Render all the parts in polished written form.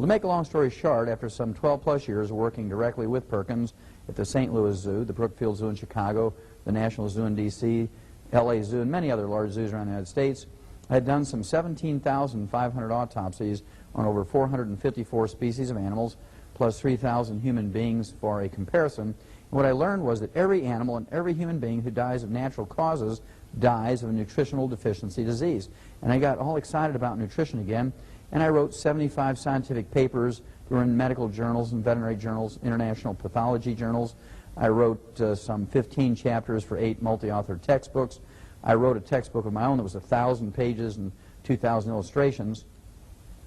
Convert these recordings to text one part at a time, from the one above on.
To make a long story short, after some 12-plus years working directly with Perkins at the St. Louis Zoo, the Brookfield Zoo in Chicago, the National Zoo in D.C., L.A. Zoo, and many other large zoos around the United States, I had done some 17,500 autopsies on over 454 species of animals, plus 3,000 human beings for a comparison. And what I learned was that every animal and every human being who dies of natural causes dies of a nutritional deficiency disease. And I got all excited about nutrition again, and I wrote 75 scientific papers that were in medical journals and veterinary journals, international pathology journals. I wrote some 15 chapters for 8 multi-authored textbooks. I wrote a textbook of my own that was 1,000 pages and 2,000 illustrations.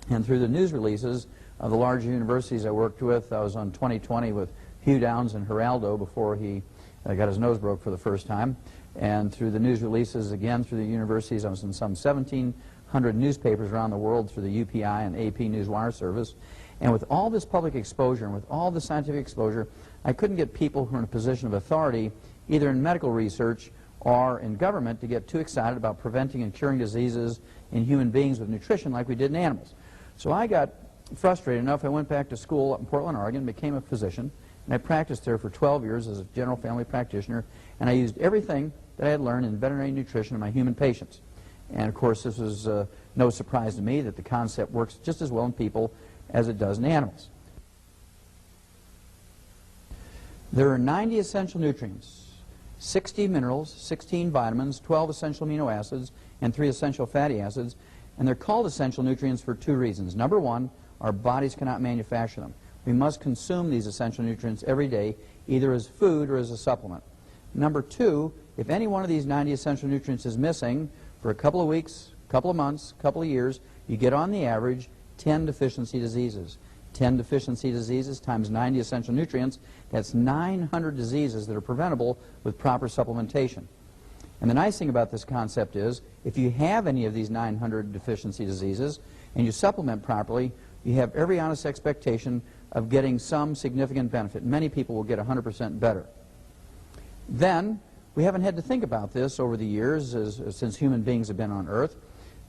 And through the news releases of the larger universities I worked with, I was on 20/20 with Hugh Downs and Geraldo before he got his nose broke for the first time. And through the news releases, again, through the universities, I was in some 1,700 newspapers around the world through the UPI and AP Newswire service. And with all this public exposure and with all the scientific exposure, I couldn't get people who are in a position of authority, either in medical research or in government, to get too excited about preventing and curing diseases in human beings with nutrition like we did in animals. So I got frustrated enough, I went back to school up in Portland, Oregon, became a physician, and I practiced there for 12 years as a general family practitioner, and I used everything that I had learned in veterinary nutrition in my human patients. And of course, this was no surprise to me that the concept works just as well in people as it does in animals. There are 90 essential nutrients, 60 minerals, 16 vitamins, 12 essential amino acids, and 3 essential fatty acids, and they're called essential nutrients for 2 reasons. Number one, our bodies cannot manufacture them. We must consume these essential nutrients every day, either as food or as a supplement. Number two, if any one of these 90 essential nutrients is missing for a couple of weeks, couple of months, couple of years, you get on the average 10 deficiency diseases. 10 deficiency diseases times 90 essential nutrients, that's 900 diseases that are preventable with proper supplementation. And the nice thing about this concept is, if you have any of these 900 deficiency diseases and you supplement properly, you have every honest expectation of getting some significant benefit. Many people will get 100% better. Then, we haven't had to think about this over the years since human beings have been on Earth,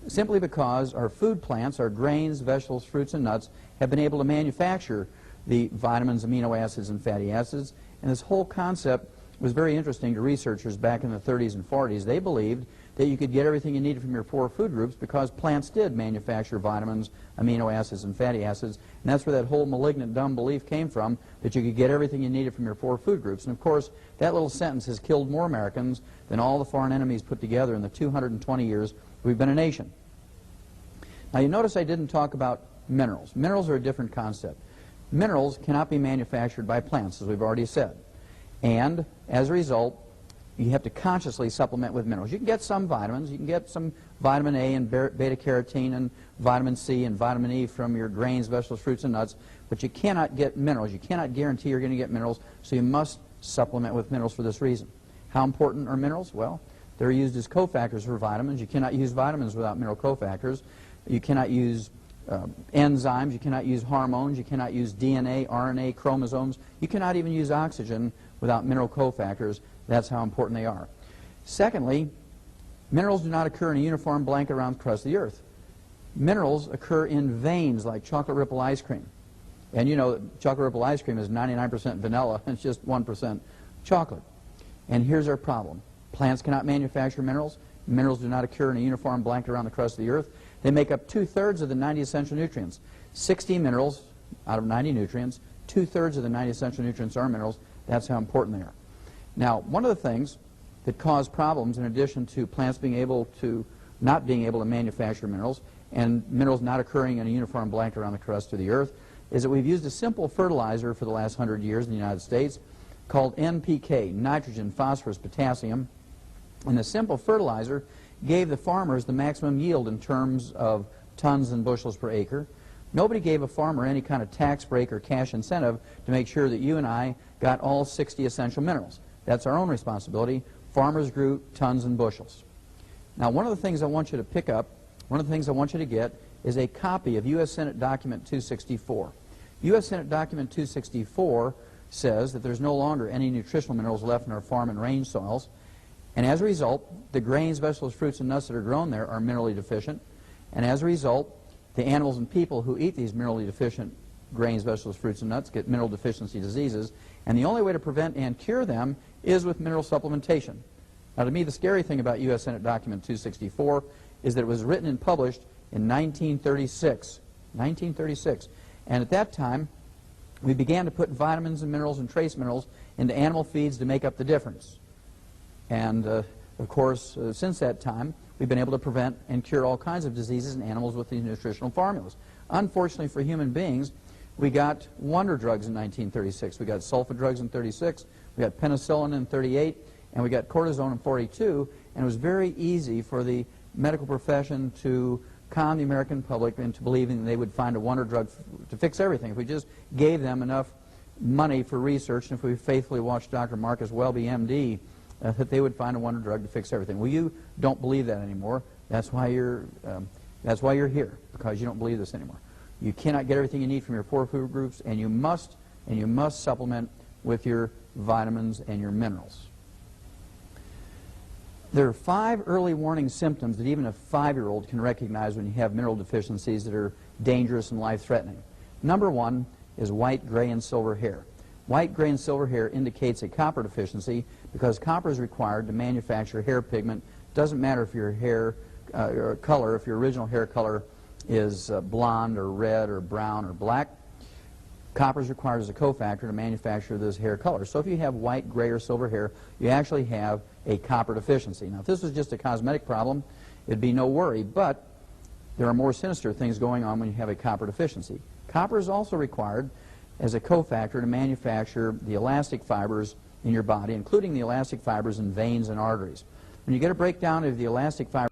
simply because our food plants, our grains, vegetables, fruits, and nuts, have been able to manufacture the vitamins, amino acids, and fatty acids. And this whole concept was very interesting to researchers back in the 30s and 40s. They believed that you could get everything you needed from your 4 food groups because plants did manufacture vitamins, amino acids, and fatty acids. And that's where that whole malignant, dumb belief came from, that you could get everything you needed from your 4 food groups. And of course, that little sentence has killed more Americans than all the foreign enemies put together in the 220 years we've been a nation. Now, you notice I didn't talk about minerals. Minerals are a different concept. Minerals cannot be manufactured by plants, as we've already said. And as a result, you have to consciously supplement with minerals. You can get some vitamins. You can get some vitamin A and beta-carotene and vitamin C and vitamin E from your grains, vegetables, fruits, and nuts, but you cannot get minerals. You cannot guarantee you're going to get minerals, so you must supplement with minerals for this reason. How important are minerals? Well, they're used as cofactors for vitamins. You cannot use vitamins without mineral cofactors. You cannot use enzymes. You cannot use hormones. You cannot use DNA, RNA, chromosomes. You cannot even use oxygen without mineral cofactors. That's how important they are. Secondly, minerals do not occur in a uniform blanket around the crust of the earth. Minerals occur in veins like chocolate ripple ice cream. And you know, chocolate ripple ice cream is 99% vanilla, and it's just 1% chocolate. And here's our problem. Plants cannot manufacture minerals. Minerals do not occur in a uniform blanket around the crust of the earth. They make up 2/3 of the 90 essential nutrients. 60 minerals out of 90 nutrients, 2/3 of the 90 essential nutrients are minerals. That's how important they are. Now, one of the things that cause problems, in addition to plants not being able to manufacture minerals, and minerals not occurring in a uniform blanket around the crust of the earth, is that we've used a simple fertilizer for the last 100 years in the United States called NPK, nitrogen, phosphorus, potassium. And the simple fertilizer gave the farmers the maximum yield in terms of tons and bushels per acre. Nobody gave a farmer any kind of tax break or cash incentive to make sure that you and I got all 60 essential minerals. That's our own responsibility. Farmers grew tons and bushels. Now, one of the things I want you to pick up, one of the things I want you to get, is a copy of U.S. Senate Document 264. U.S. Senate Document 264 says that there's no longer any nutritional minerals left in our farm and range soils, and as a result, the grains, vegetables, fruits, and nuts that are grown there are minerally deficient, and as a result, the animals and people who eat these minerally deficient grains, vegetables, fruits, and nuts get mineral deficiency diseases, and the only way to prevent and cure them is with mineral supplementation. Now, to me, the scary thing about U.S. Senate Document 264 is that it was written and published in 1936. 1936. And at that time, we began to put vitamins and minerals and trace minerals into animal feeds to make up the difference. And, of course, since that time, we've been able to prevent and cure all kinds of diseases in animals with these nutritional formulas. Unfortunately for human beings, we got wonder drugs in 1936. We got sulfa drugs in 36. We got penicillin in 38. And we got cortisone in 42. And it was very easy for the medical profession to con the American public into believing that they would find a wonder drug to fix everything. If we just gave them enough money for research, and if we faithfully watched Dr. Marcus Welby, MD, that they would find a wonder drug to fix everything. Well, you don't believe that anymore. That's why you're here, because you don't believe this anymore. You cannot get everything you need from your poor food groups, and you must supplement with your vitamins and your minerals. There are 5 early warning symptoms that even a 5-year-old can recognize when you have mineral deficiencies that are dangerous and life-threatening. Number 1 is white, gray, and silver hair. White, gray, and silver hair indicates a copper deficiency because copper is required to manufacture hair pigment. Doesn't matter if your hair color, if your original hair color is blonde or red or brown or black. Copper is required as a cofactor to manufacture this hair color. So if you have white, gray, or silver hair, you actually have a copper deficiency. Now, if this was just a cosmetic problem, it'd be no worry, but there are more sinister things going on when you have a copper deficiency. Copper is also required as a cofactor to manufacture the elastic fibers in your body, including the elastic fibers in veins and arteries. When you get a breakdown of the elastic fibers